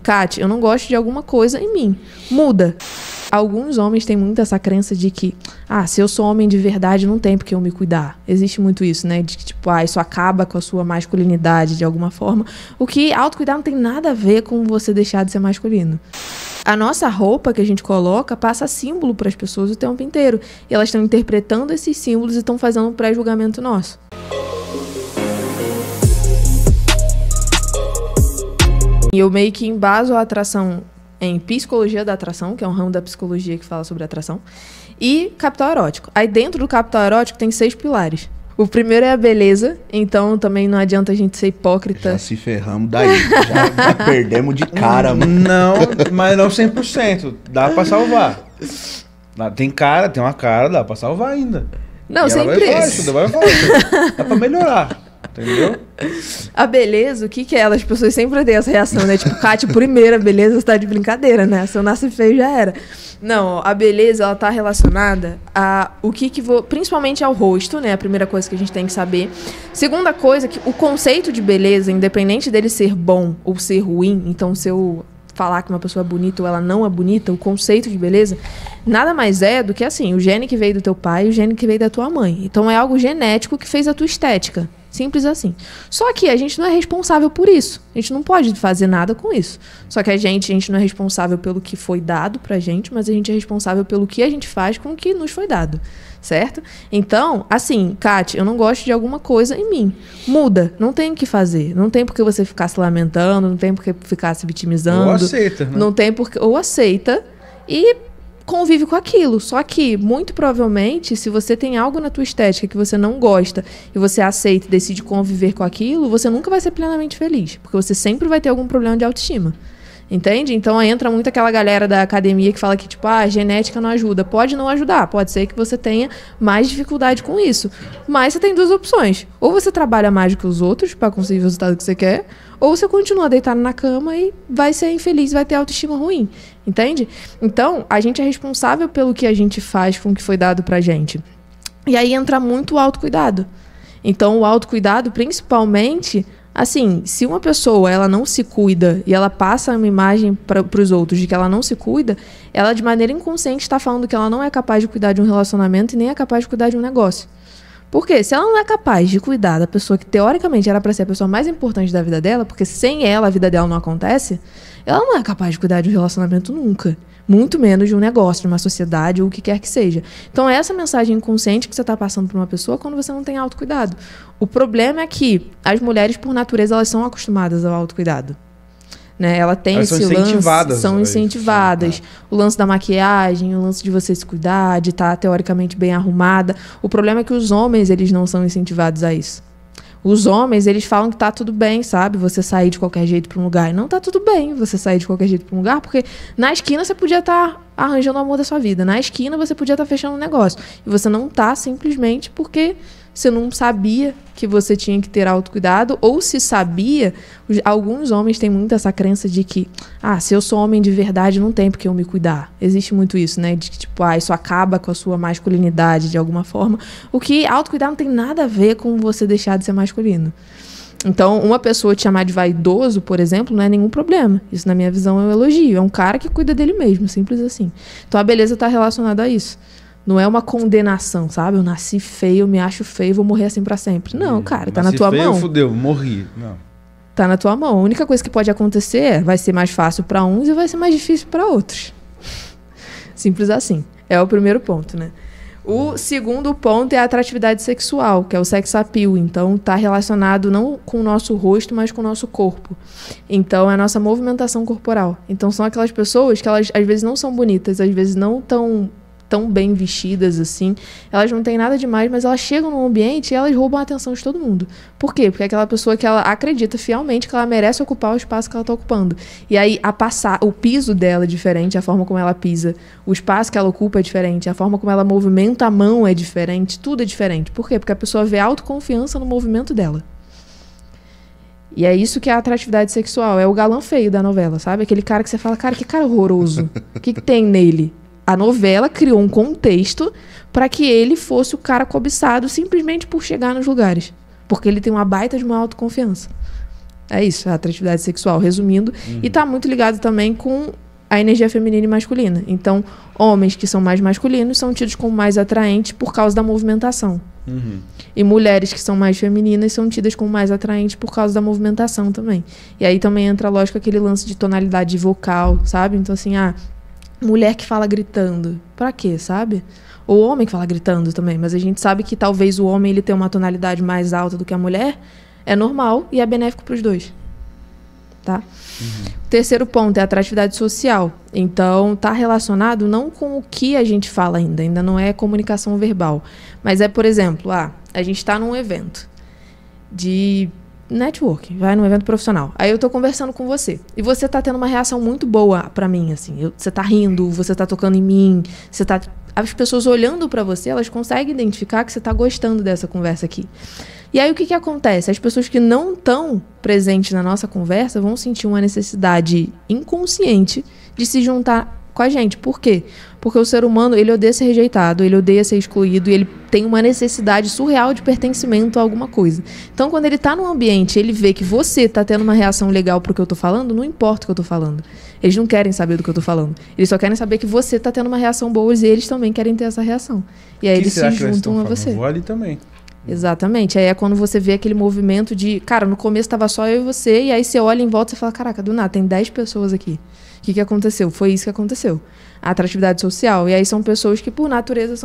Kati, eu não gosto de alguma coisa em mim. Muda. Alguns homens têm muito essa crença de que, se eu sou homem de verdade, não tem porque eu me cuidar. Existe muito isso, né? De que, tipo, isso acaba com a sua masculinidade de alguma forma. O que autocuidar não tem nada a ver com você deixar de ser masculino. A nossa roupa que a gente coloca passa símbolo para as pessoas o tempo inteiro. E elas estão interpretando esses símbolos e estão fazendo um pré-julgamento nosso. E eu meio que embaso a atração em psicologia da atração, que é um ramo da psicologia que fala sobre atração, e capital erótico. Aí dentro do capital erótico tem 6 pilares. O primeiro é a beleza, então também não adianta a gente ser hipócrita. Já se ferramos daí, já perdemos de cara, mano. Não, mas não 100%, dá pra salvar. Tem uma cara, dá pra salvar ainda. Não, e sempre vai falar, dá pra melhorar. Entendeu? A beleza, o que é ela? As pessoas sempre têm essa reação, né? Tipo, Kati, primeira, beleza, você tá de brincadeira, né? Se eu nasci feio, já era. Não, a beleza, ela tá relacionada a principalmente ao rosto, né? A primeira coisa que a gente tem que saber. Segunda coisa, que o conceito de beleza, independente dele ser bom ou ser ruim, então se eu falar que uma pessoa é bonita ou ela não é bonita, o conceito de beleza, nada mais é do que assim, o gene que veio do teu pai e o gene que veio da tua mãe. Então é algo genético que fez a tua estética. Simples assim. Só que a gente não é responsável por isso. A gente não pode fazer nada com isso. Só que a gente não é responsável pelo que foi dado pra gente, mas a gente é responsável pelo que a gente faz com o que nos foi dado. Certo? Então, assim, Kati, eu não gosto de alguma coisa em mim. Muda. Não tem o que fazer. Não tem por que você ficar se lamentando, não tem por que ficar se vitimizando. Ou aceita, né? Não tem por que... Ou aceita e convive com aquilo. Só que, muito provavelmente, se você tem algo na tua estética que você não gosta e você aceita e decide conviver com aquilo, você nunca vai ser plenamente feliz. Porque você sempre vai ter algum problema de autoestima. Entende? Então entra muito aquela galera da academia que fala que, tipo, a genética não ajuda. Pode não ajudar. Pode ser que você tenha mais dificuldade com isso. Mas você tem 2 opções. Ou você trabalha mais do que os outros para conseguir o resultado que você quer, ou você continua deitado na cama e vai ser infeliz, vai ter autoestima ruim. Entende? Então, a gente é responsável pelo que a gente faz com o que foi dado pra gente. E aí entra muito o autocuidado. Então, o autocuidado, principalmente... Assim, se uma pessoa ela não se cuida e ela passa uma imagem para os outros de que ela não se cuida, ela de maneira inconsciente está falando que ela não é capaz de cuidar de um relacionamento e nem é capaz de cuidar de um negócio. Por quê? Se ela não é capaz de cuidar da pessoa que teoricamente era para ser a pessoa mais importante da vida dela, porque sem ela a vida dela não acontece, ela não é capaz de cuidar de um relacionamento nunca. Muito menos de um negócio, de uma sociedade ou o que quer que seja. Então é essa mensagem inconsciente que você está passando para uma pessoa quando você não tem autocuidado. O problema é que as mulheres, por natureza, elas são acostumadas ao autocuidado. Né? Ela tem esse lance, são incentivadas. O lance da maquiagem, o lance de você se cuidar, de estar teoricamente bem arrumada. O problema é que os homens, eles não são incentivados a isso. Os homens, eles falam que tá tudo bem, sabe? Você sair de qualquer jeito para um lugar. E não tá tudo bem você sair de qualquer jeito para um lugar, porque na esquina você podia estar arranjando o amor da sua vida. Na esquina você podia estar fechando um negócio. E você não tá simplesmente porque você não sabia que você tinha que ter autocuidado, ou se sabia, alguns homens têm muito essa crença de que, se eu sou homem de verdade, não tem porque eu me cuidar. Existe muito isso, né? De que, tipo, isso acaba com a sua masculinidade de alguma forma. O que autocuidar não tem nada a ver com você deixar de ser masculino. Então, uma pessoa te chamar de vaidoso, por exemplo, não é nenhum problema. Isso, na minha visão, é um elogio. É um cara que cuida dele mesmo, simples assim. Então, a beleza está relacionada a isso. Não é uma condenação, sabe? Eu nasci feio, eu me acho feio, vou morrer assim pra sempre. Não, cara, tá na tua mão. Fudeu, morri. Não. Tá na tua mão. A única coisa que pode acontecer vai ser mais fácil pra uns e vai ser mais difícil pra outros. Simples assim. É o primeiro ponto, né? O segundo ponto é a atratividade sexual, que é o sex appeal. Então, tá relacionado não com o nosso rosto, mas com o nosso corpo. Então, é a nossa movimentação corporal. Então, são aquelas pessoas que elas, às vezes, não são bonitas, às vezes não tão bem vestidas assim, elas não têm nada demais, mas elas chegam num ambiente e elas roubam a atenção de todo mundo. Por quê? Porque é aquela pessoa que ela acredita fielmente que ela merece ocupar o espaço que ela está ocupando. E aí, o piso dela é diferente, a forma como ela pisa, o espaço que ela ocupa é diferente, a forma como ela movimenta a mão é diferente, tudo é diferente. Por quê? Porque a pessoa vê autoconfiança no movimento dela. E é isso que é a atratividade sexual, é o galã feio da novela, sabe? Aquele cara que você fala, cara, que cara horroroso, o que tem nele? A novela criou um contexto para que ele fosse o cara cobiçado simplesmente por chegar nos lugares. Porque ele tem uma baita de uma autoconfiança. É isso, a atratividade sexual, resumindo. E tá muito ligado também com a energia feminina e masculina. Então, homens que são mais masculinos são tidos como mais atraentes por causa da movimentação. E mulheres que são mais femininas são tidas como mais atraentes por causa da movimentação também. E aí também entra, lógico, aquele lance de tonalidade vocal, sabe? Então, assim, mulher que fala gritando. Pra quê, sabe? Ou homem que fala gritando também. Mas a gente sabe que talvez o homem ele tenha uma tonalidade mais alta do que a mulher. É normal e é benéfico pros dois. Tá? O terceiro ponto é a atratividade social. Então, tá relacionado não com o que a gente fala ainda não é comunicação verbal. Mas é, por exemplo, a gente tá num evento de networking, vai num evento profissional. Aí eu tô conversando com você. E você tá tendo uma reação muito boa pra mim, assim. Você tá rindo, você tá tocando em mim, você tá... As pessoas olhando pra você, elas conseguem identificar que você tá gostando dessa conversa aqui. E aí o que acontece? As pessoas que não estão presentes na nossa conversa vão sentir uma necessidade inconsciente de se juntar com a gente. Por quê? Porque o ser humano, ele odeia ser rejeitado, ele odeia ser excluído e ele tem uma necessidade surreal de pertencimento a alguma coisa. Então, quando ele tá num ambiente, ele vê que você tá tendo uma reação legal pro que eu tô falando, não importa o que eu tô falando. Eles não querem saber do que eu tô falando. Eles só querem saber que você tá tendo uma reação boa e eles também querem ter essa reação. E aí eles se juntam a você. Eu vou ali também. Exatamente. Aí é quando você vê aquele movimento de... Cara, no começo tava só eu e você, e aí você olha em volta e fala, caraca, do nada, tem 10 pessoas aqui. O que aconteceu? Foi isso que aconteceu. A atratividade social. E aí são pessoas que, por natureza,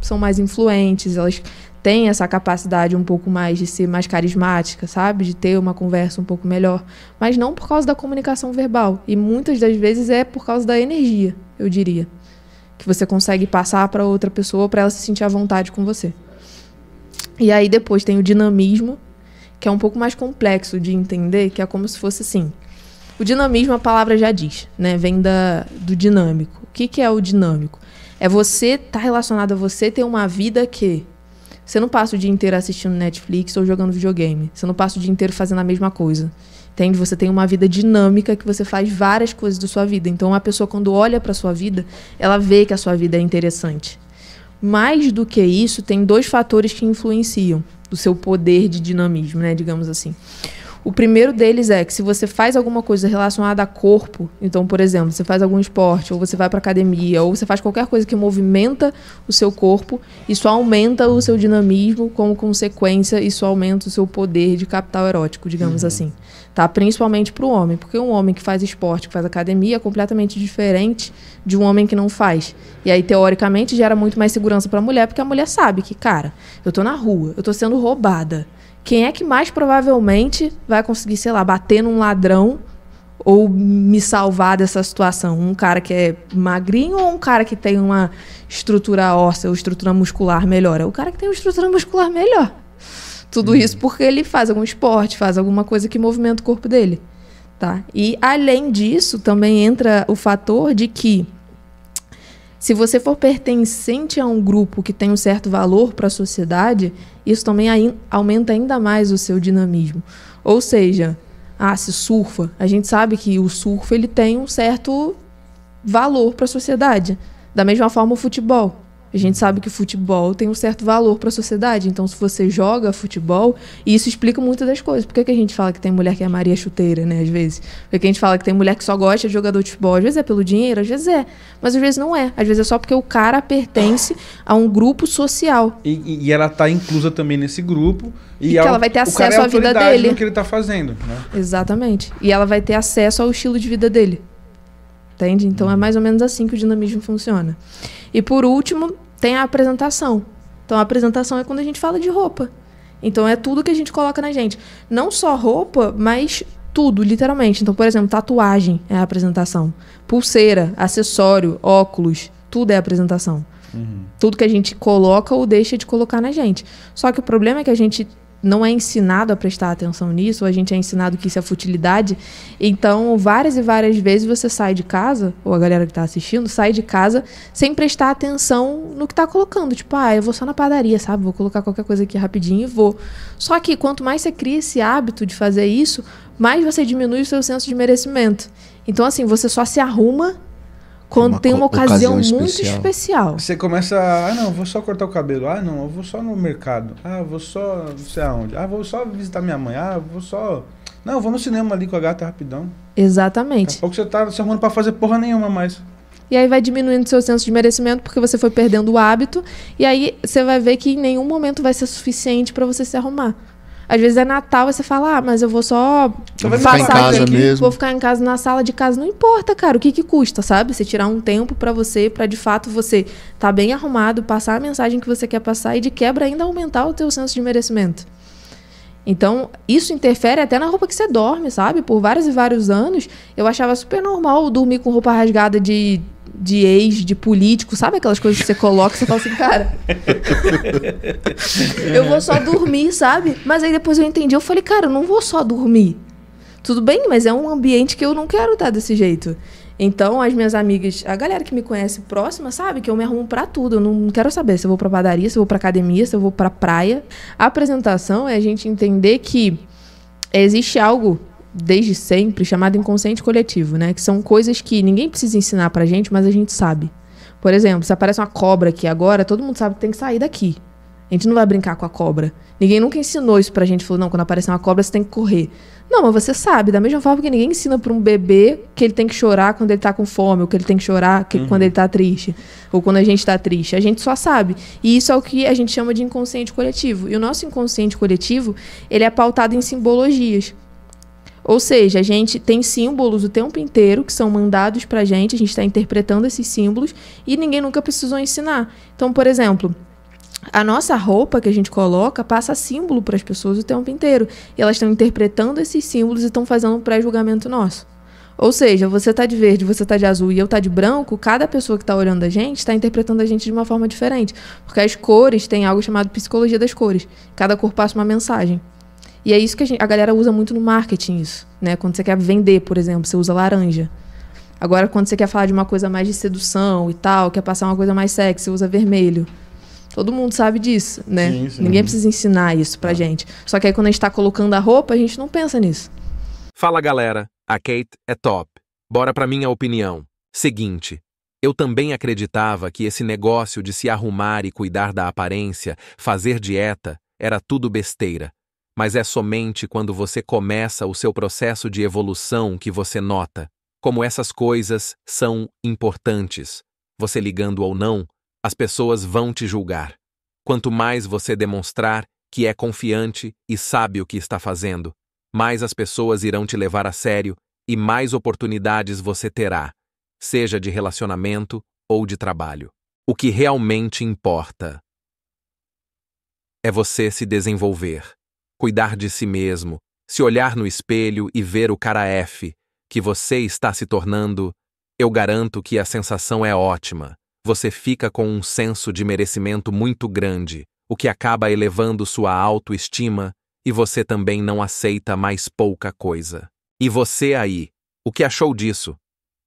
são mais influentes, elas têm essa capacidade um pouco mais de ser mais carismática, sabe? De ter uma conversa um pouco melhor. Mas não por causa da comunicação verbal. E muitas das vezes é por causa da energia, eu diria. Que você consegue passar para outra pessoa para ela se sentir à vontade com você. E aí depois tem o dinamismo, que é um pouco mais complexo de entender, que é como se fosse assim. O dinamismo, a palavra já diz, né? Vem do dinâmico. O que é o dinâmico? É você tá relacionado a você ter uma vida que você não passa o dia inteiro assistindo Netflix ou jogando videogame. Você não passa o dia inteiro fazendo a mesma coisa. Entende? Você tem uma vida dinâmica que você faz várias coisas da sua vida. Então, a pessoa, quando olha para sua vida, ela vê que a sua vida é interessante. Mais do que isso, tem 2 fatores que influenciam do seu poder de dinamismo, né? Digamos assim. O primeiro deles é que se você faz alguma coisa relacionada a corpo, então, por exemplo, você faz algum esporte, ou você vai para academia, ou você faz qualquer coisa que movimenta o seu corpo, isso aumenta o seu dinamismo, como consequência, isso aumenta o seu poder de capital erótico, digamos assim. Tá? Principalmente para o homem, porque um homem que faz esporte, que faz academia, é completamente diferente de um homem que não faz. E aí, teoricamente, gera muito mais segurança para a mulher, porque a mulher sabe que, cara, eu tô na rua, eu tô sendo roubada. Quem é que mais provavelmente vai conseguir, sei lá, bater num ladrão ou me salvar dessa situação? Um cara que é magrinho ou um cara que tem uma estrutura óssea ou estrutura muscular melhor? É o cara que tem uma estrutura muscular melhor. Tudo isso porque ele faz algum esporte, faz alguma coisa que movimenta o corpo dele. Tá? E, além disso, também entra o fator de que se você for pertencente a um grupo que tem um certo valor para a sociedade, isso também aumenta ainda mais o seu dinamismo. Ou seja, se surfa, a gente sabe que o surf ele tem um certo valor para a sociedade. Da mesma forma o futebol. A gente sabe que o futebol tem um certo valor para a sociedade. Então, se você joga futebol, e isso explica muitas das coisas. Por que a gente fala que tem mulher que é Maria Chuteira, né? Às vezes. Por que a gente fala que tem mulher que só gosta de jogador de futebol? Às vezes é pelo dinheiro, às vezes é. Mas às vezes não é. Às vezes é só porque o cara pertence a um grupo social. E ela tá inclusa também nesse grupo. E que ela vai ter acesso à vida dele. No que ele tá fazendo, né? Exatamente. E ela vai ter acesso ao estilo de vida dele. Entende? Então é mais ou menos assim que o dinamismo funciona. E por último, tem a apresentação. Então a apresentação é quando a gente fala de roupa. Então é tudo que a gente coloca na gente. Não só roupa, mas tudo, literalmente. Então, por exemplo, tatuagem é a apresentação. Pulseira, acessório, óculos, tudo é a apresentação. Tudo que a gente coloca ou deixa de colocar na gente. Só que o problema é que a gente não é ensinado a prestar atenção nisso, ou a gente é ensinado que isso é futilidade. Então, várias e várias vezes você sai de casa, ou a galera que está assistindo, sai de casa sem prestar atenção no que está colocando. Tipo, eu vou só na padaria, sabe? Vou colocar qualquer coisa aqui rapidinho e vou. Só que quanto mais você cria esse hábito de fazer isso, mais você diminui o seu senso de merecimento. Então, assim, você só se arruma quando tem uma ocasião muito especial. Você começa não, vou só cortar o cabelo. Não, eu vou só no mercado. Vou só não sei aonde. Vou só visitar minha mãe. Vou só... Não, eu vou no cinema ali com a gata rapidão. Daqui Exatamente. a pouco você tá se arrumando pra fazer porra nenhuma mais. E aí vai diminuindo seu senso de merecimento porque você foi perdendo o hábito. E aí você vai ver que em nenhum momento vai ser suficiente pra você se arrumar. Às vezes é Natal e você fala, mas eu vou só vai ficar em casa aqui, mesmo. vou ficar em casa, na sala de casa. Não importa, cara, o que custa, sabe? Você tirar um tempo pra você, pra de fato você tá bem arrumado, passar a mensagem que você quer passar e de quebra ainda aumentar o teu senso de merecimento. Então, isso interfere até na roupa que você dorme, sabe? Por vários e vários anos, eu achava super normal dormir com roupa rasgada de ex, de político, sabe aquelas coisas que você coloca e você fala assim, cara, eu vou só dormir, sabe? Mas aí depois eu entendi, eu falei, cara, eu não vou só dormir. Tudo bem, mas é um ambiente que eu não quero estar desse jeito. Então, as minhas amigas, a galera que me conhece próxima, sabe que eu me arrumo pra tudo. Eu não quero saber se eu vou pra padaria, se eu vou pra academia, se eu vou pra praia. A apresentação é a gente entender que existe algo desde sempre chamado inconsciente coletivo, né? Que são coisas que ninguém precisa ensinar pra gente, mas a gente sabe. Por exemplo, se aparece uma cobra aqui agora, todo mundo sabe que tem que sair daqui. A gente não vai brincar com a cobra. Ninguém nunca ensinou isso pra gente. Falou, não, quando aparecer uma cobra, você tem que correr. Não, mas você sabe. Da mesma forma que ninguém ensina pra um bebê que ele tem que chorar quando ele tá com fome, ou que ele tem que chorar quando ele tá triste, ou quando a gente tá triste. A gente só sabe. E isso é o que a gente chama de inconsciente coletivo. E o nosso inconsciente coletivo, ele é pautado em simbologias. Ou seja, a gente tem símbolos o tempo inteiro que são mandados pra gente, a gente está interpretando esses símbolos e ninguém nunca precisou ensinar. Então, por exemplo, a nossa roupa que a gente coloca passa símbolo para as pessoas o tempo inteiro. E elas estão interpretando esses símbolos e estão fazendo um pré-julgamento nosso. Ou seja, você tá de verde, você tá de azul e eu tá de branco, cada pessoa que tá olhando a gente está interpretando a gente de uma forma diferente. Porque as cores têm algo chamado psicologia das cores. Cada cor passa uma mensagem. E é isso que a galera usa muito no marketing, isso, né? Quando você quer vender, por exemplo, você usa laranja. Agora, quando você quer falar de uma coisa mais de sedução e tal, quer passar uma coisa mais sexy, você usa vermelho. Todo mundo sabe disso, né? Sim, sim. Ninguém precisa ensinar isso pra gente. Só que aí quando a gente tá colocando a roupa, a gente não pensa nisso. Fala galera, a Kate é top. Bora pra minha opinião. Seguinte, eu também acreditava que esse negócio de se arrumar e cuidar da aparência, fazer dieta, era tudo besteira. Mas é somente quando você começa o seu processo de evolução que você nota como essas coisas são importantes. Você ligando ou não, as pessoas vão te julgar. Quanto mais você demonstrar que é confiante e sabe o que está fazendo, mais as pessoas irão te levar a sério e mais oportunidades você terá, seja de relacionamento ou de trabalho. O que realmente importa é você se desenvolver, cuidar de si mesmo, se olhar no espelho e ver o cara F que você está se tornando. Eu garanto que a sensação é ótima. Você fica com um senso de merecimento muito grande, o que acaba elevando sua autoestima, e você também não aceita mais pouca coisa. E você aí, o que achou disso?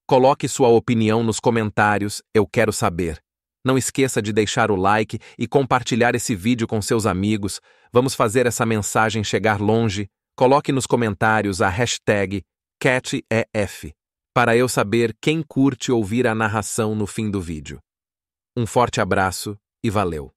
Coloque sua opinião nos comentários, eu quero saber. Não esqueça de deixar o like e compartilhar esse vídeo com seus amigos. Vamos fazer essa mensagem chegar longe. Coloque nos comentários a hashtag CatEF, para eu saber quem curte ouvir a narração no fim do vídeo. Um forte abraço e valeu!